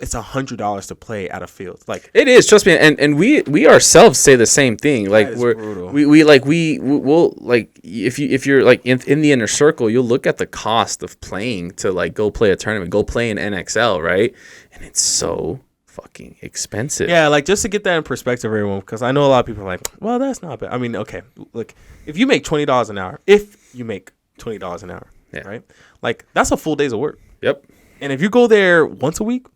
it's $100 to play at a field. Like it is, trust me, and we ourselves say the same thing. Like we'll like if you're like in the inner circle, you'll look at the cost of playing to like go play a tournament, go play in NXL, right? And it's so fucking expensive. Yeah, like just to get that in perspective, everyone, because I know a lot of people are like, well, that's not bad. I mean, okay, look, if you make $20 an hour, Yeah. right? Like that's a full day's of work. Yep. And if you go there once a week,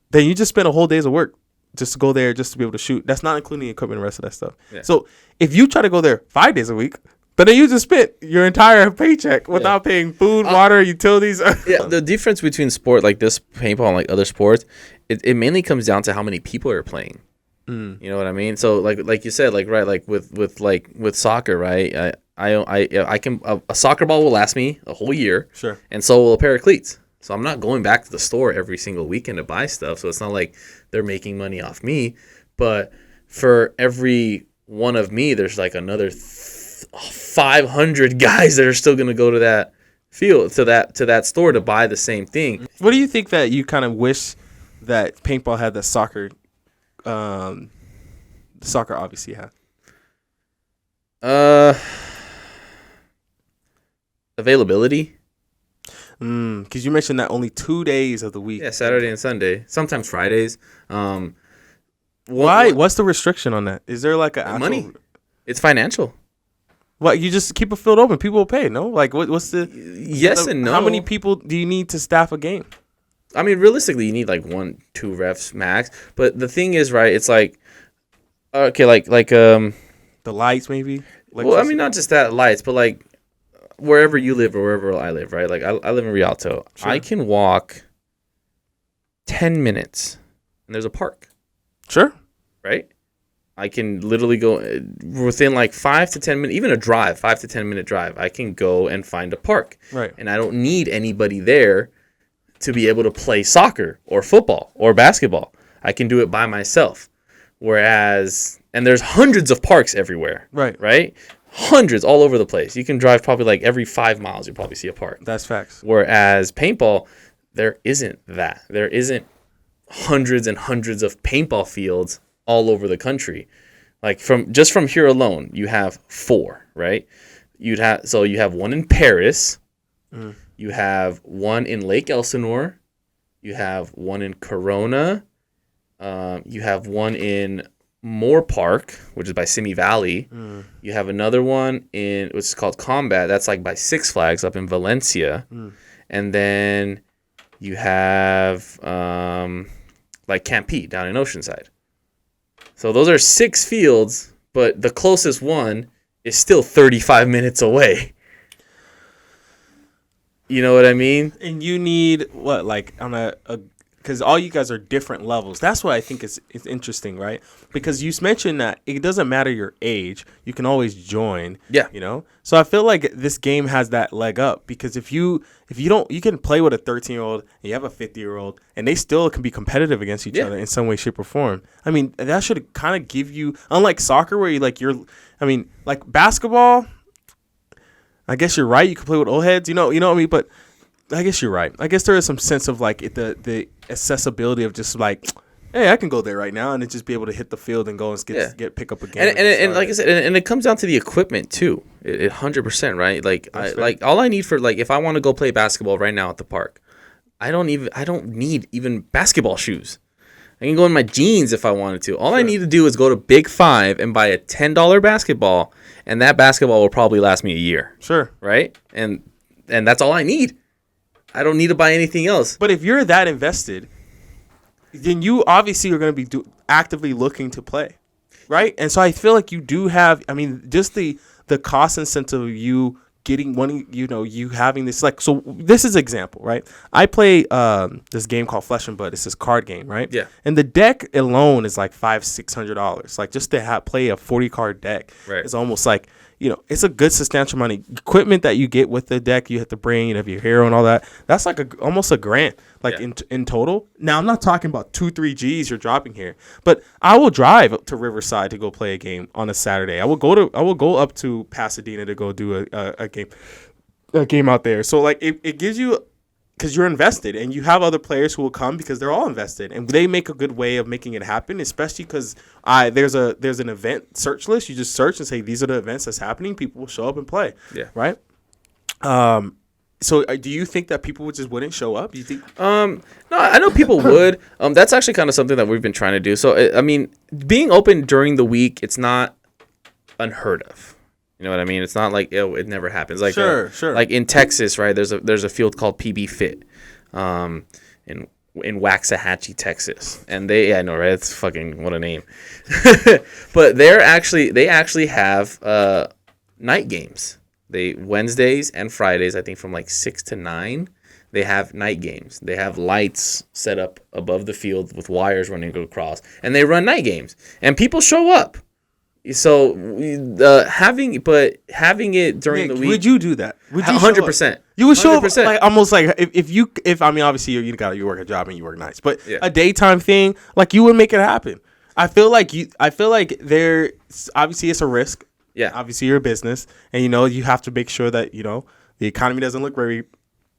then you just spend a whole day's of work just to go there just to be able to shoot. That's not including the equipment and the rest of that stuff. Yeah. So if you try to go there 5 days a week, then you just spent your entire paycheck without paying food, water, utilities. Yeah, the difference between sport like this, paintball, and like other sports, it mainly comes down to how many people are playing. You know what I mean? So like you said, like right, like with soccer, right? I can a soccer ball will last me a whole year. Sure. And so will a pair of cleats. So I'm not going back to the store every single weekend to buy stuff. So it's not like they're making money off me. But for every one of me, there's like another 500 guys that are still going to go to that field, to that store to buy the same thing. What do you think that you kind of wish that paintball had that soccer obviously had? Availability. Because you mentioned that only 2 days of the week. Yeah, Saturday and Sunday. Sometimes Fridays. Why? What's the restriction on that? Is there like a money? It's financial. What, you just keep a field open, people will pay, no? Like what's the yes and no? How many people do you need to staff a game? I mean, realistically, you need like 1-2 refs max. But the thing is, right? It's like okay, like the lights maybe. Well, I mean, not just that lights, but like wherever you live or wherever I live, right? Like I live in Rialto. Sure. I can walk 10 minutes, and there's a park. Sure. Right? I can literally go within like 5 to 10 minutes, even a drive, 5 to 10 minute drive. I can go and find a park. Right. And I don't need anybody there to be able to play soccer or football or basketball. I can do it by myself. Whereas, and there's hundreds of parks everywhere. Right. Right? Hundreds all over the place. You can drive probably like every 5 miles, you probably see a park. That's facts. Whereas paintball, there isn't that. There isn't hundreds and hundreds of paintball fields all over the country. Like from here alone, you have 4, right? You have one in Paris. You have one in Lake Elsinore. You have one in Corona. You have one in Moore Park, which is by Simi Valley. You have another one in which is called Combat. That's like by Six Flags up in Valencia. And then you have like Camp Pete down in Oceanside. So those are 6 fields, but the closest one is still 35 minutes away. You know what I mean? And you need what, like on a because all you guys are different levels. That's what I think is interesting, right? Because you mentioned that it doesn't matter your age. You can always join. Yeah. You know? So I feel like this game has that leg up because if you don't, you can play with a 13-year-old and you have a 50-year-old and they still can be other in some way, shape, or form. I mean, that should kind of give you, unlike soccer where like basketball, I guess you're right. You can play with old heads, you know what I mean? But I guess you're right. I guess there is some sense of like the accessibility of just like, hey, I can go there right now and just be able to hit the field and go and pick up a game. And like I said, and it comes down to the equipment too. It 100%, right? Like all I need for like if I want to go play basketball right now at the park, I don't need even basketball shoes. I can go in my jeans if I wanted to. All I need to do is go to Big 5 and buy a $10 basketball, and that basketball will probably last me a year. Sure. Right? And that's all I need. I don't need to buy anything else. But if you're that invested, then you obviously are going to be actively looking to play, right? And so I feel like you do have, I mean, just the cost incentive of you getting one, you having this, like, so this is an example, right? I play this game called Flesh and Blood. It's this card game, right? Yeah. And the deck alone is like $500-$600. Like just to play a 40-card deck is almost like, it's a good substantial amount of equipment that you get with the deck. You have to bring, you have your hero and all that. That's like almost $1,000, like in total. Now I'm not talking about 2-3 G's you're dropping here, but I will drive up to Riverside to go play a game on a Saturday. I will go up to Pasadena to go do a game out there. So like it gives you because you're invested, and you have other players who will come because they're all invested, and they make a good way of making it happen. Especially because there's an event search list. You just search and say these are the events that's happening. People will show up and play. Yeah. Right. So do you think that people just wouldn't show up? Do you think? No, I know people would. That's actually kind of something that we've been trying to do. So I mean, being open during the week, it's not unheard of. You know what I mean? It's not like it never happens. Like sure. Like in Texas, right? There's a field called PB Fit, in Waxahachie, Texas, and I know, right? It's fucking what a name. But they actually have night games. Wednesdays and Fridays, I think from like 6 to 9, they have night games. They have lights set up above the field with wires running across, and they run night games, and people show up. So having it during the week. Would you do that? Would you 100%? You would show up 100%. like almost like if I mean, obviously you work a job and you work nights, but Yeah. a daytime thing, like you would make it happen. I feel like there obviously it's a risk. Yeah. Obviously you're a business, and you have to make sure that the economy doesn't look very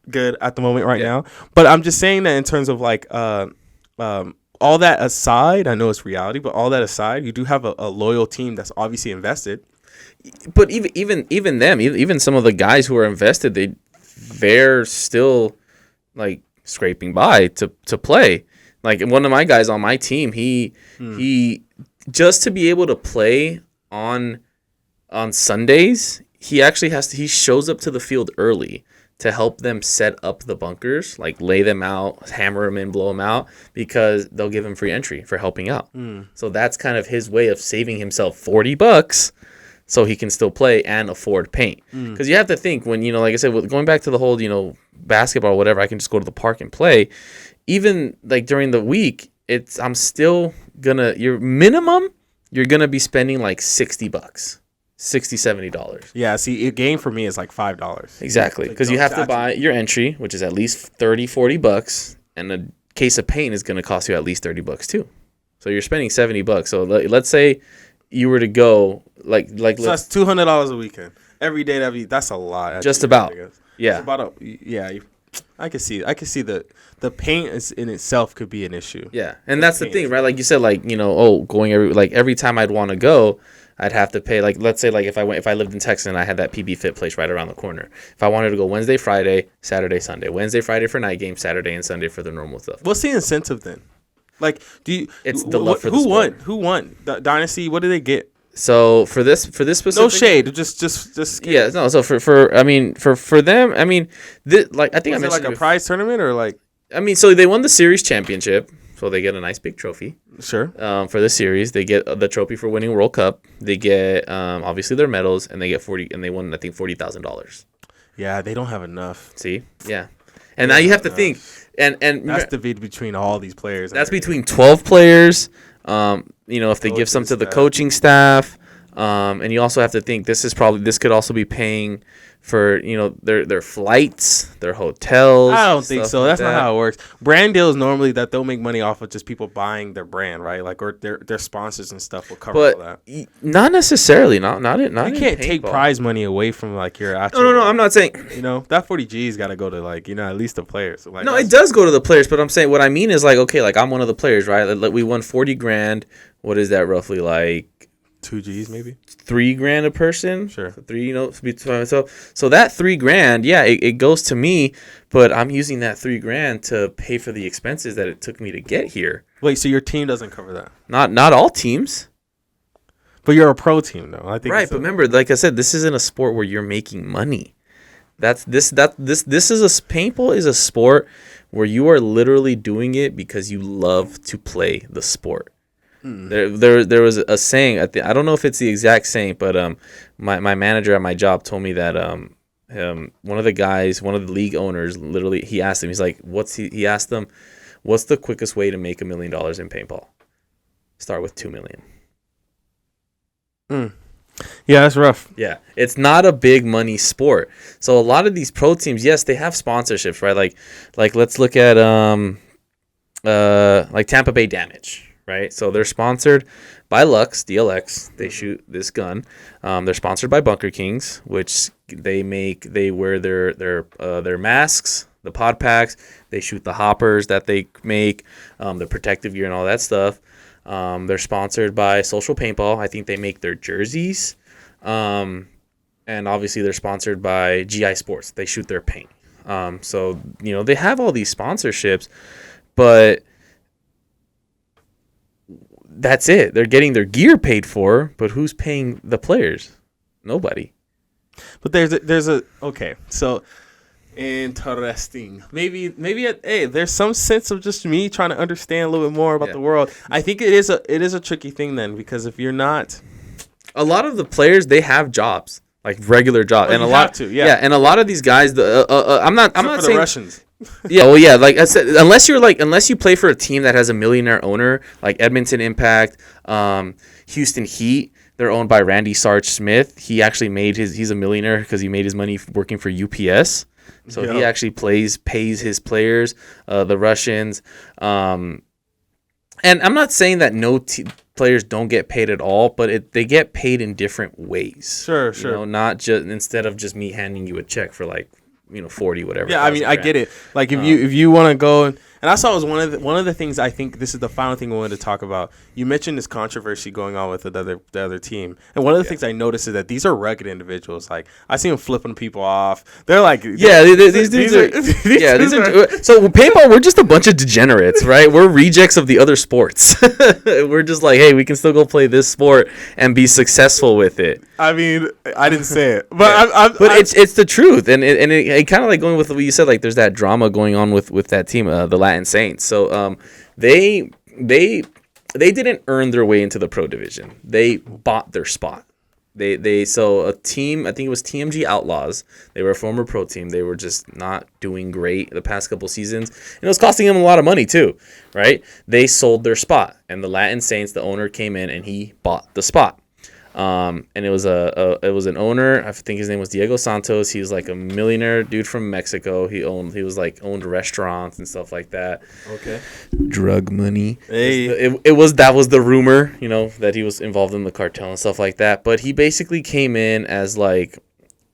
good at the moment right now. But I'm just saying that in terms of like all that aside, I know it's reality, but all that aside, you do have a loyal team that's obviously invested. But even some of the guys who are invested, they're still like scraping by to play. Like one of my guys on my team, he just to be able to play on Sundays, he shows up to the field early to help them set up the bunkers, like lay them out, hammer them in, blow them out, because they'll give him free entry for helping out. So that's kind of his way of saving himself $40 so he can still play and afford paint. Because you have to think when, like I said, going back to the whole, basketball or whatever, I can just go to the park and play. Even like during the week, I'm still gonna, your minimum, you're gonna be spending like $60. $60-$70. Yeah, see, a game for me is like $5. Exactly, because you have to buy your entry, which is at least $30-$40, and a case of paint is going to cost you at least $30 too. So you're spending $70. So let's say you were to go like so that's $200 a weekend every day. That's a lot. Just about. Yeah. It's about I can see the paint in itself could be an issue. Yeah, and that's the thing, right? Like you said, like going every time I'd want to go, I'd have to pay, like, let's say, like, if I lived in Texas and I had that PB Fit place right around the corner. If I wanted to go Wednesday, Friday, Saturday, Sunday. Wednesday, Friday for night games, Saturday and Sunday for the normal stuff. What's the incentive then? Like, It's the love for the sport. Who won? The Dynasty, what did they get? So for this specific, no shade, just yeah, no. So for them, I mean, like I think I mentioned like a prize tournament or like. I mean, so they won the series championship, so they get a nice big trophy. Sure. For the series, they get the trophy for winning World Cup. They get obviously their medals, and they get they won, I think, $40,000. Yeah, they don't have enough. See, yeah, and now you have to think, and that's the bid between all these players. That's between 12 players. If they give some to the coaching staff, and you also have to think this could also be paying for their flights, their hotels. I don't think so. That's not how it works. Brand deals normally that they'll make money off of just people buying their brand, right? Like, or their sponsors and stuff will cover all that. Not necessarily. Not you can't take prize money away from like your actual. No. I'm not saying. That 40G's got to go to like at least the players. Like, no, it does go to the players, but I'm saying what I mean is like, okay, like I'm one of the players, right? Like we won $40,000. What is that roughly like? 2 G's maybe. $3,000 a person. Sure. 3, so that $3,000, yeah, it goes to me, but I'm using that $3,000 to pay for the expenses that it took me to get here. Wait, so your team doesn't cover that? Not all teams. But you're a pro team though. I think. Right, but remember, like I said, this isn't a sport where you're making money. Paintball is a sport where you are literally doing it because you love to play the sport. There was a saying, I don't know if it's the exact saying, but my manager at my job told me that one of the league owners, literally, he asked him, he's like, he asked them, what's the quickest way to make $1 million in paintball? Start with $2 million. Yeah, that's rough. Yeah, it's not a big money sport. So a lot of these pro teams, yes, they have sponsorships, right? Like let's look at like Tampa Bay Damage. Right, so they're sponsored by Lux DLX. They shoot this gun. They're sponsored by Bunker Kings, which they wear their masks, the pod packs. They shoot the hoppers that they make, the protective gear and all that stuff. They're sponsored by Social Paintball. I think they make their jerseys. And obviously they're sponsored by GI Sports. They shoot their paint. So, they have all these sponsorships, but that's it. They're getting their gear paid for, but who's paying the players? Nobody. But okay, so interesting. Maybe there's some sense of just me trying to understand a little bit more about the world. I think it is a tricky thing then, because if you're not, a lot of the players, they have jobs, like regular jobs, and and a lot of these guys, I'm not saying the Russians. Like I said, unless you play for a team that has a millionaire owner, like Edmonton Impact, Houston Heat, they're owned by Randy Sarge Smith. He actually he's a millionaire because he made his money working for UPS. So he actually pays his players, the Russians. And I'm not saying that players don't get paid at all, but they get paid in different ways. Sure. Not just instead of just me handing you a check for 40 whatever. Yeah, I mean, I get it. Like if you want to go and I saw it was one of the things. I think this is the final thing we wanted to talk about. You mentioned this controversy going on with the other team, and one of the things I noticed is that these are rugged individuals. Like I see them flipping people off. They're like, these dudes are. So paintball, we're just a bunch of degenerates, right? We're rejects of the other sports. We're just like, hey, we can still go play this sport and be successful with it. I mean, I didn't say it, but it's the truth, and it kind of like going with what you said. Like there's that drama going on with that team, the Latin Saints. So they didn't earn their way into the pro division. They bought their spot. So a team, I think it was TMG Outlaws. They were a former pro team. They were just not doing great the past couple seasons, and it was costing them a lot of money too, right? They sold their spot, and the Latin Saints, the owner came in and he bought the spot. And it was an owner. I think his name was Diego Santos. He was like a millionaire dude from Mexico. He owned restaurants and stuff like that. Okay. Drug money. Hey. That was the rumor, that he was involved in the cartel and stuff like that. But he basically came in as like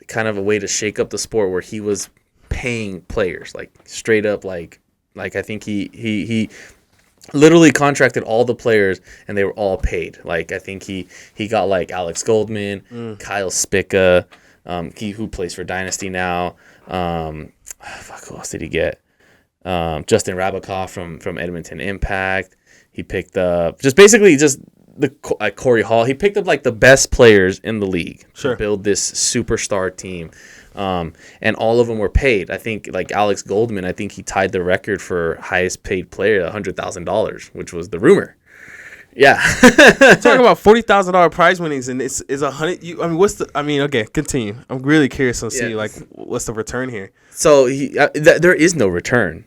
kind of a way to shake up the sport, where he was paying players like straight up like I think he literally contracted all the players and they were all paid. Like I think he got like Alex Goldman, Kyle Spica, who plays for Dynasty now. Who else did he get? Justin Rabakov from Edmonton Impact. He picked up Corey Hall. He picked up like the best players in the league to build this superstar team. And all of them were paid. I think like Alex Goldman, I think he tied the record for highest paid player, $100,000, which was the rumor. Yeah. Talking about $40,000 prize winnings, and it's $100. Okay, continue. I'm really curious to see like what's the return here. So there is no return.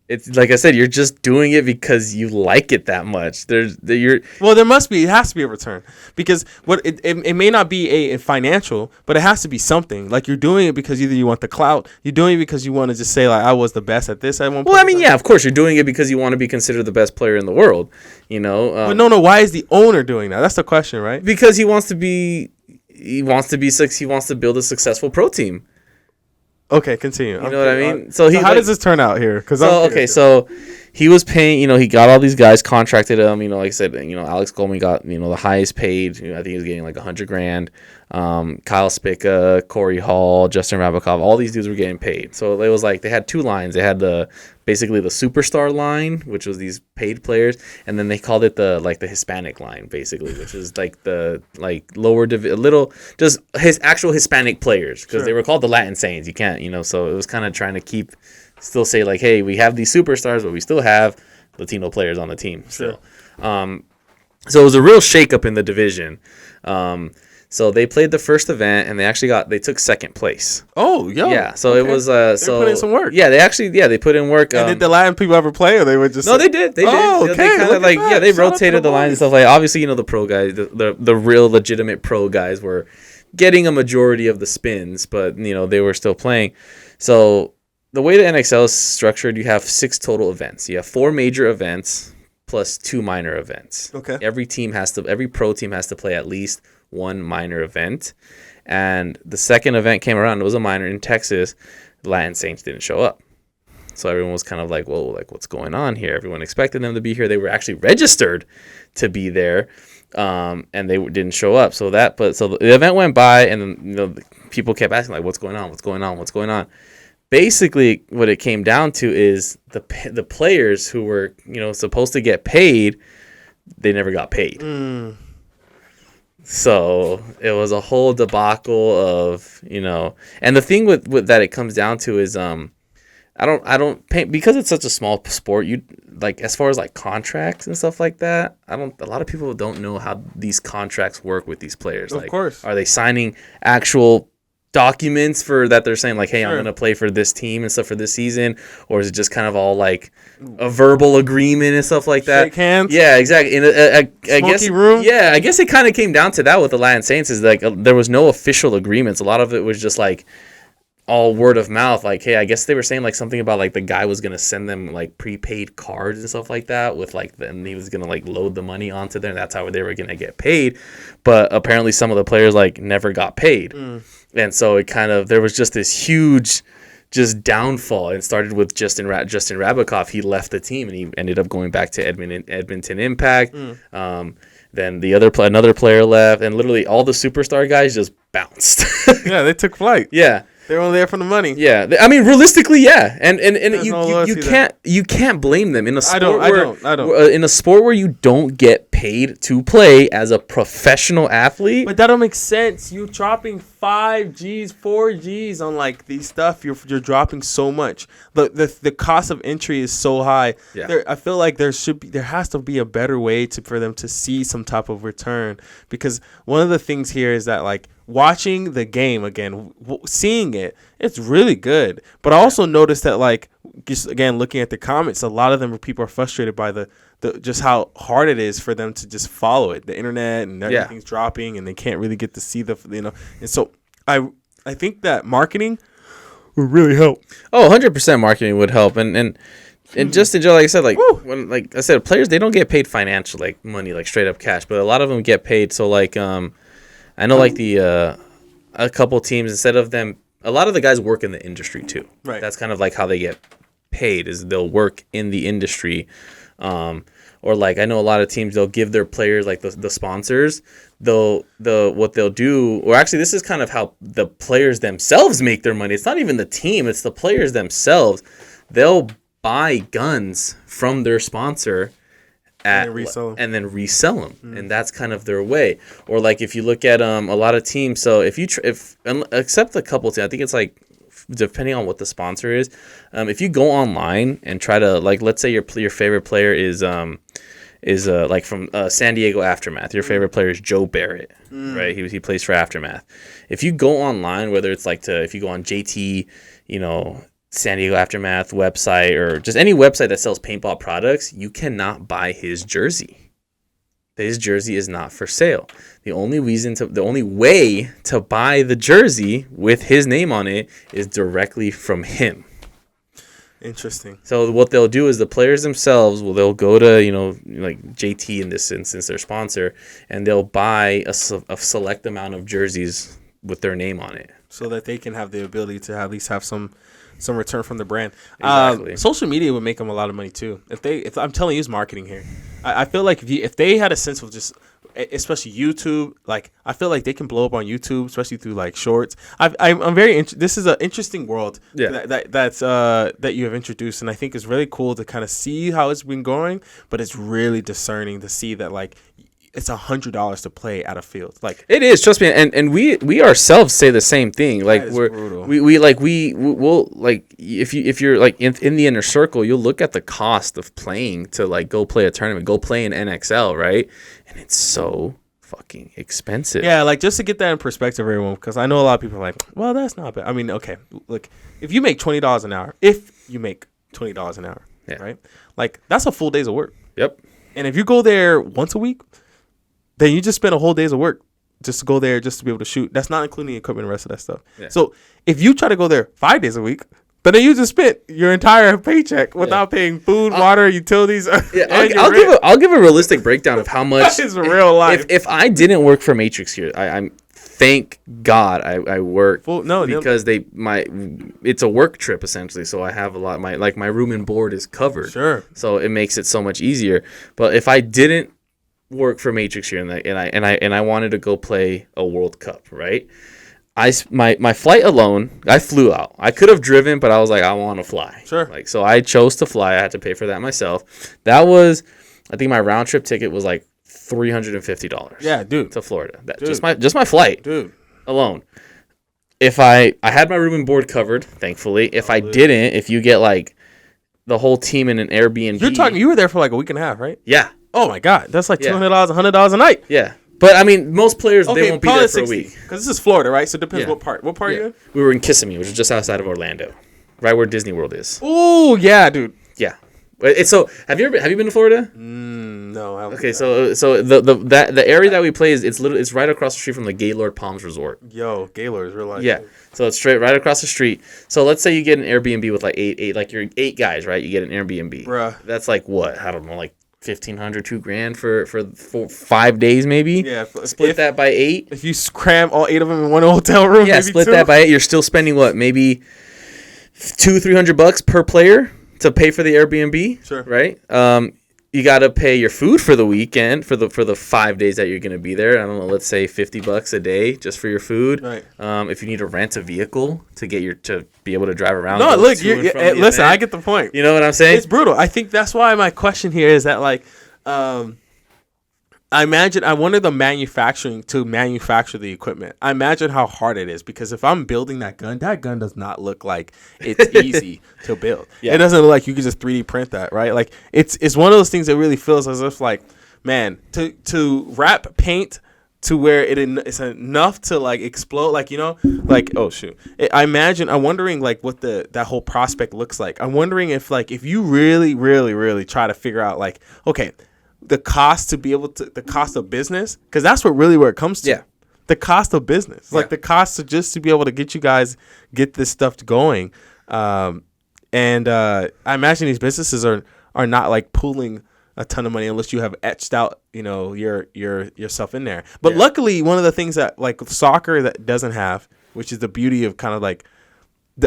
It's like I said, you're just doing it because you like it that much. There must be. It has to be a return, because it may not be a financial, but it has to be something. Like you're doing it because either you want the clout, you're doing it because you want to just say like I was the best at this at one point. Well, I mean, yeah, of course you're doing it because you want to be considered the best player in the world. But no. Why is the owner doing that? That's the question, right? Because he wants to build a successful pro team. Okay, continue. You know what I mean? So how does this turn out here? So he was paying. He got all these guys, contracted them. Like I said, Alex Goldman got the highest paid. I think he was getting like $100,000. Kyle Spica, Corey Hall, Justin Rabakov, all these dudes were getting paid. So it was like they had two lines. They had basically the superstar line, which was these paid players, and then they called it the Hispanic line, basically, which is like the lower just his actual Hispanic players, because they were called the Latin Saints. You can't, so it was kind of trying to still say like, hey, we have these superstars, but we still have Latino players on the team. Sure. So it was a real shakeup in the division. So they played the first event, and they took second place. Oh, yeah. So it was they put in some work. Yeah, they put in work. And did the Latin people ever play, or they would just? No, they did. They did. Okay. They kind of they rotated the lines and stuff. Like obviously, the pro guys, the real legitimate pro guys were getting a majority of the spins, but they were still playing. So the way the NXL is structured, you have 6 total events. You have 4 major events plus 2 minor events. Okay. Every pro team has to play at least 1 minor event, and the second event came around. It was a minor in Texas. The Latin Saints didn't show up. So everyone was kind of like, whoa, like what's going on here? Everyone expected them to be here. They were actually registered to be there, and they didn't show up. So the event went by, and then people kept asking like, what's going on? What's going on? What's going on? Basically, what it came down to is the players who were supposed to get paid, they never got paid. So it was a whole debacle of and the thing with that it comes down to is I don't paint because it's such a small sport. You like as far as like contracts and stuff like that. A lot of people don't know how these contracts work with these players. Of course, are they signing actual documents for that they're saying like, hey, I'm gonna play for this team and stuff for this season, or is it just kind of all like a verbal agreement and stuff like that? Shake hands. Yeah, exactly. In I guess room. Yeah, I guess it kind of came down to that with the Latin Saints is like there was no official agreements. A lot of it was just like all word of mouth. Like, hey, I guess they were saying like something about like the guy was gonna send them like prepaid cards and stuff like that with like and he was gonna like load the money onto there, and that's how they were gonna get paid. But apparently some of the players like never got paid. And so it kind of, there was just this huge just downfall. It started with Justin Rabikov. He left the team and he ended up going back to Edmonton Impact. Then another player left, and literally all the superstar guys just bounced. Yeah, they took flight. Yeah. They're only there for the money. Yeah, I mean, realistically, yeah, and you can't blame them in a sport in a sport where you don't get paid to play as a professional athlete. But that don't make sense. You dropping 5 G's, 4 G's on like these stuff. You're dropping so much. The cost of entry is so high. Yeah. I feel like there has to be a better way for them to see some type of return, because one of the things here is that like watching the game again, seeing it's really good. But I also noticed that like just again looking at the comments, a lot of them people are frustrated by the just how hard it is for them to just follow it. The internet and everything's dropping, and they can't really get to see And so I think that marketing would really help. Oh, 100% marketing would help, and just enjoy, like I said, like I said, players, they don't get paid financial like money, like straight up cash, but a lot of them get paid. So like I know like a couple teams, instead of them, a lot of the guys work in the industry too. Right. That's kind of like how they get paid, is they'll work in the industry. Or like I know a lot of teams, they'll give their players like the sponsors. What they'll do, or actually this is kind of how the players themselves make their money. It's not even the team, it's the players themselves. They'll buy guns from their sponsor and then resell them. And that's kind of their way. Or like if you look at a lot of teams, so except a couple teams, I think it's like depending on what the sponsor is, if you go online and try to, like, let's say your favorite player is like from San Diego Aftermath. Your favorite player is Joe Barrett, right? He plays for Aftermath. If you go online, whether it's like if you go on JT, San Diego Aftermath website, or just any website that sells paintball products, you cannot buy his jersey. His jersey is not for sale. The only way to buy the jersey with his name on it is directly from him. Interesting. So what they'll do is the players themselves they'll go to like JT in this instance, their sponsor, and they'll buy a select amount of jerseys with their name on it, so that they can have the ability to at least have some return from the brand. Exactly. Social media would make them a lot of money too. If I'm telling you, it's marketing here. I feel like if they had a sense of just, especially YouTube, like I feel like they can blow up on YouTube, especially through like shorts. I'm very this is an interesting world that you have introduced, and I think it's really cool to kind of see how it's been going. But it's really discerning to see that like it's $100 to play at a field. Like it is, trust me, and we ourselves say the same thing. Like we'll like if you're like in the inner circle, you'll look at the cost of playing to like go play a tournament, go play in NXL, right? And it's so fucking expensive. Yeah, like just to get that in perspective, everyone, because I know a lot of people are like, well, that's not bad. I mean, okay, look, if you make $20 an hour, right? Like that's a full day's of work. Yep. And if you go there once a week, then you just spend a whole day's of work just to go there, just to be able to shoot. That's not including the equipment and the rest of that stuff. Yeah. So if you try to go there 5 days a week, but then you just spent your entire paycheck without paying food, water, utilities. Yeah, I'll give a realistic breakdown of how much that is real life. If I didn't work for Matrix here, I'm thank God I work because no. it's a work trip essentially. So I have a lot. My room and board is covered. Sure. So it makes it so much easier. But if I didn't work for Matrix here and I wanted to go play a World Cup, right? My flight alone, I flew out. I could have driven, but I was like, I want to fly. Sure. Like, so I chose to fly. I had to pay for that myself. That was, I think my round trip ticket was like $350. Yeah, dude. To Florida. Just my flight. Dude. Alone. If I had my room and board covered, thankfully. If I didn't, if you get like the whole team in an Airbnb. You were there for like a week and a half, right? Yeah. Oh my God. That's like $200, $100 a night. Yeah. But I mean, most players, they won't be there for a week. Because this is Florida, right? So it depends what part. What part are you in? We were in Kissimmee, which is just outside of Orlando. Right where Disney World is. Oh, yeah, dude. Yeah. So have you been to Florida? No, I haven't. Okay, so the area that we play it's right across the street from the Gaylord Palms Resort. Yo, Gaylord is real life. Yeah, so it's straight right across the street. So let's say you get an Airbnb with like eight like you're 8 guys, right? You get an Airbnb. Bruh. That's like what? I don't know, like $1,500, $2,000 for 5 days maybe. Yeah. Split that by 8. If you cram all 8 of them in one hotel room, yeah, split that by 8. You're still spending what? Maybe $200-$300 per player to pay for the Airbnb. Sure. Right. You got to pay your food for the weekend for the 5 days that you're going to be there. I don't know, let's say $50 a day just for your food. Right. If you need to rent a vehicle to be able to drive around. No, look, listen, I get the point. You know what I'm saying? It's brutal. I think that's why my question here is that like, I wonder the manufacturing to manufacture the equipment. I imagine how hard it is because if I'm building that gun does not look like it's easy to build. Yeah. It doesn't look like you can just 3D print that, right? Like it's one of those things that really feels as if like, man, to wrap paint to where it's enough to like explode, like, you know, like, oh shoot. I'm wondering like what that whole prospect looks like. I'm wondering if you really, really, really try to figure out like, okay, the cost of business, because that's where it comes to. Yeah. The cost of business, like the cost to be able to get you guys get this stuff going, and I imagine these businesses are not like pooling a ton of money unless you have etched out, you know, yourself in there. But luckily, one of the things that like soccer that doesn't have, which is the beauty of kind of like,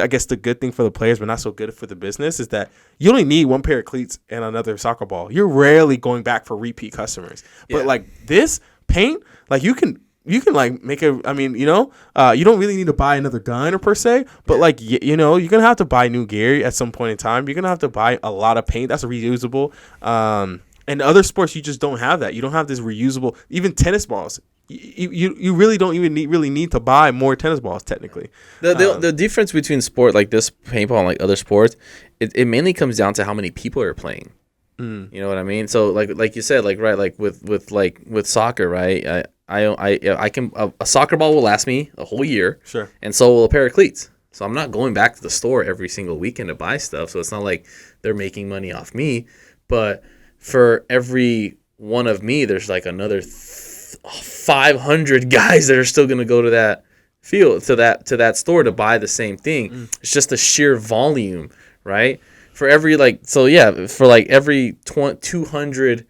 I guess the good thing for the players, but not so good for the business, is that you only need one pair of cleats and another soccer ball. You're rarely going back for repeat customers. But like this paint, like you can like make you know, you don't really need to buy another gun or per se, but like, you know, you're going to have to buy new gear at some point in time. You're going to have to buy a lot of paint that's reusable. And other sports, you just don't have that. You don't have this reusable, even tennis balls. You really don't even need to buy more tennis balls technically. The difference between sport like this paintball and like other sports, it mainly comes down to how many people are playing. You know what I mean? So like you said, like right, like with soccer, right? I can a soccer ball will last me a whole year. Sure. And so will a pair of cleats. So I'm not going back to the store every single weekend to buy stuff. So it's not like they're making money off me, but for every one of me, there's like another 500 guys that are still going to go to that field, to that store to buy the same thing. It's just the sheer volume, right? For every every 200,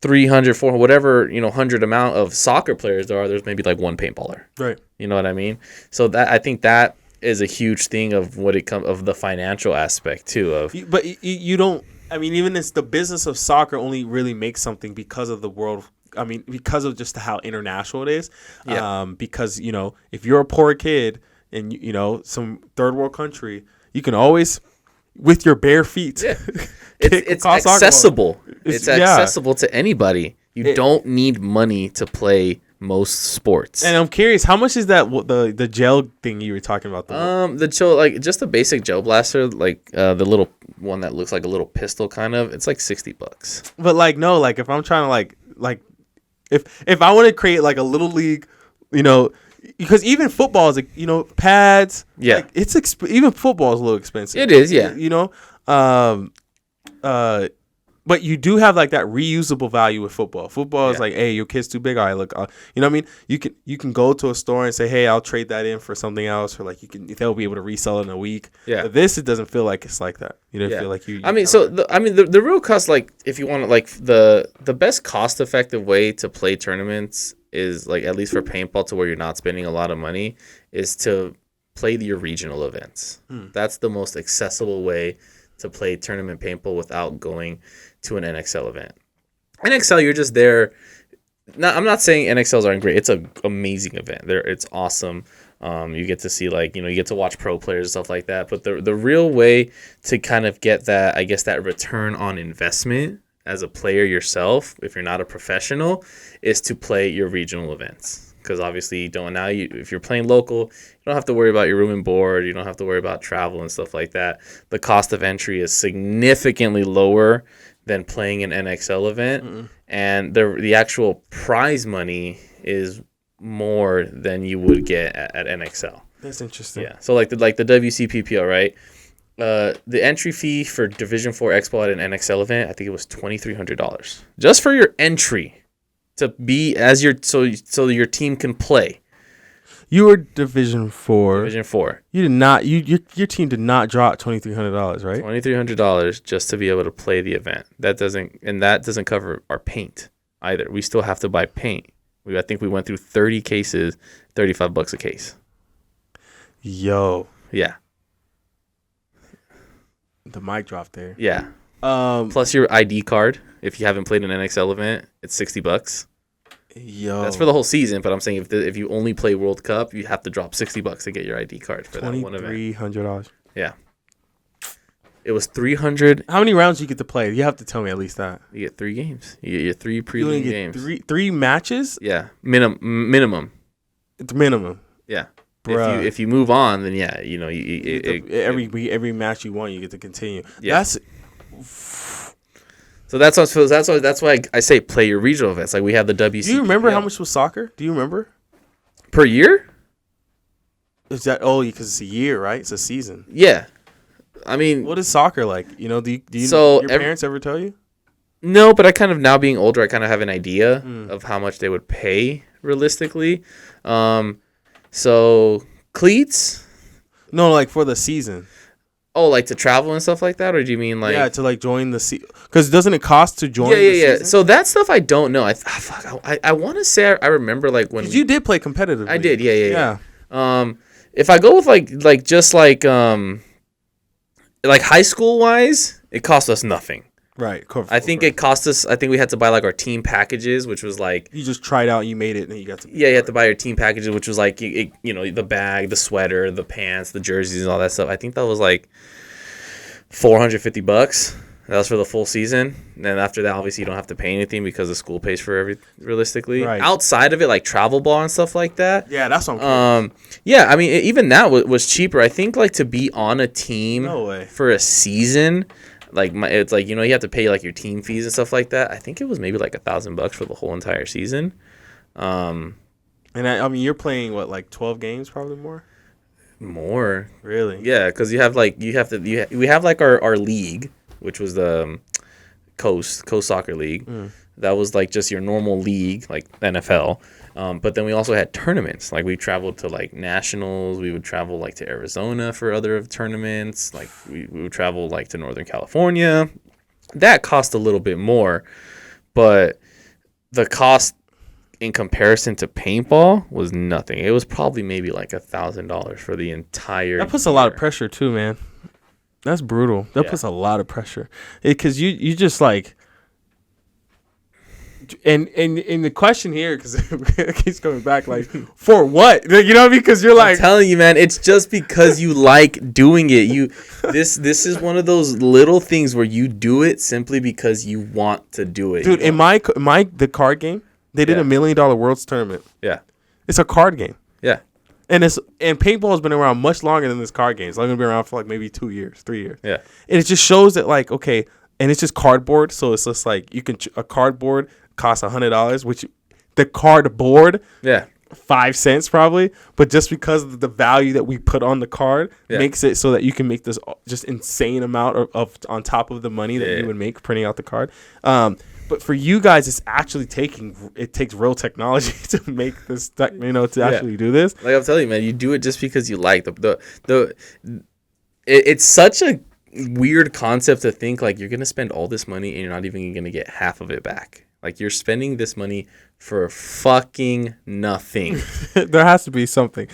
300, 400, whatever, you know, 100 amount of soccer players there's maybe like one paintballer. Right. You know what I mean? So that, I think that is a huge thing of of the financial aspect too of. But you don't, I mean, even it's the business of soccer only really makes something because of the world. I mean, because of just how international it is. Yeah. Because, you know, if you're a poor kid in, you know, some third world country, you can always, with your bare feet. Yeah. It's accessible. It's accessible to anybody. You don't need money to play most sports. And I'm curious, how much is that the gel thing you were talking about? The gel, like just a basic gel blaster, like the little one that looks like a little pistol kind of. It's like $60. But like no, like if I'm trying to like if I want to create like a little league, you know, because even football is, you know, pads. Yeah, like even football is a little expensive. It is, yeah. You know, But you do have like that reusable value with football. Football is like, hey, your kid's too big. All right, look, you know what I mean? You can go to a store and say, hey, I'll trade that in for something else, or like they'll be able to resell it in a week. Yeah. But this, it doesn't feel like it's like that. You don't feel like you. I mean, so the real cost, like if you want to, like the best cost effective way to play tournaments is like, at least for paintball, to where you're not spending a lot of money, is to play your regional events. That's the most accessible way to play tournament paintball without going to an NXL event. NXL, you're just there. I'm not saying NXLs aren't great. It's an amazing event. It's awesome. You get to see, like, you get to watch pro players and stuff like that. But the real way to kind of get that, I guess, that return on investment as a player yourself, if you're not a professional, is to play your regional events. Because obviously if you're playing local, you don't have to worry about your room and board. You don't have to worry about travel and stuff like that. The cost of entry is significantly lower than playing an NXL event, and the actual prize money is more than you would get at NXL. That's interesting. Yeah. So like the WCPPL, right? The entry fee for Division 4 Expo at an NXL event, I think it was $2,300 just for your entry to be so your team can play. You were Division 4. Division 4. You did not. Your team did not drop $2,300, right? $2,300 just to be able to play the event. That doesn't cover our paint either. We still have to buy paint. I think we went through 30 cases, $35 a case. Yo. Yeah. The mic drop there. Yeah. Plus your ID card. If you haven't played an NXL event, it's $60. Yo. That's for the whole season, but I'm saying if you only play World Cup, you have to drop $60 to get your ID card for that one event. $2,300. Yeah. It was 300. How many rounds do you get to play? You have to tell me at least that. You get 3 games. You get your 3 prelim games. Three matches? Yeah. Minimum. It's minimum. Yeah. If you move on, then yeah, every match you want, you get to continue. Yeah. That's why I say play your regional events. Like we have the WC. Do you remember how much was soccer? Do you remember? Per year? Is that because it's a year, right? It's a season. Yeah. I mean, what is soccer like? Do your parents ever tell you? No, but I kind of, now being older, I kind of have an idea of how much they would pay realistically. So cleats? No, like for the season. Oh, like to travel and stuff like that, or do you mean like to like join the because doesn't it cost to join? Yeah. So that stuff I don't know. I want to say I remember like when you did play competitively. I did. Yeah. If I go with like just like high school wise, it cost us nothing. Right. I think it cost us. I think we had to buy like our team packages, which was like you just tried out, you made it, and then you got to. Yeah, you had to buy your team packages, which was like the bag, the sweater, the pants, the jerseys, and all that stuff. I think that was like $450. That was for the full season. And then after that, obviously, you don't have to pay anything because the school pays for everything. Realistically, right. Outside of it, like travel ball and stuff like that. Yeah, that's what I'm yeah, I mean, even that was cheaper. I think like to be on a team for a season. It's like you have to pay like your team fees and stuff like that. I think it was maybe like $1,000 for the whole entire season. And I mean, you're playing what, like 12 games, probably more. More, really? Yeah, because we have like our league, which was the Coast Soccer League. That was like just your normal league, like NFL. But then we also had tournaments. Like we traveled to like nationals. We would travel like to Arizona for other tournaments. Like we would travel like to Northern California. That cost a little bit more, but the cost in comparison to paintball was nothing. It was probably maybe like $1,000 for the entire. That puts a lot of pressure too, man. That's brutal. That puts a lot of pressure because you just like. And the question here, because it keeps coming back, like, for what? You know, because you're like, I'm telling you, man, it's just because you like doing it. This is one of those little things where you do it simply because you want to do it. Dude, in the card game, they did $1 million Worlds tournament. Yeah, it's a card game. Yeah, and paintball has been around much longer than this card game. It's only been around for like maybe 2 years, 3 years. Yeah, and it just shows that like okay, and it's just cardboard, so it's just like a cardboard costs $100, which the cardboard 5 cents probably, but just because of the value that we put on the card makes it so that you can make this just insane amount of on top of the money that you would make printing out the card. But for you guys, it's actually takes real technology to make this, actually do this. Like I'm telling you, man, you do it just because you like it's such a weird concept to think like you're gonna spend all this money and you're not even gonna get half of it back. Like you're spending this money for fucking nothing. There has to be something.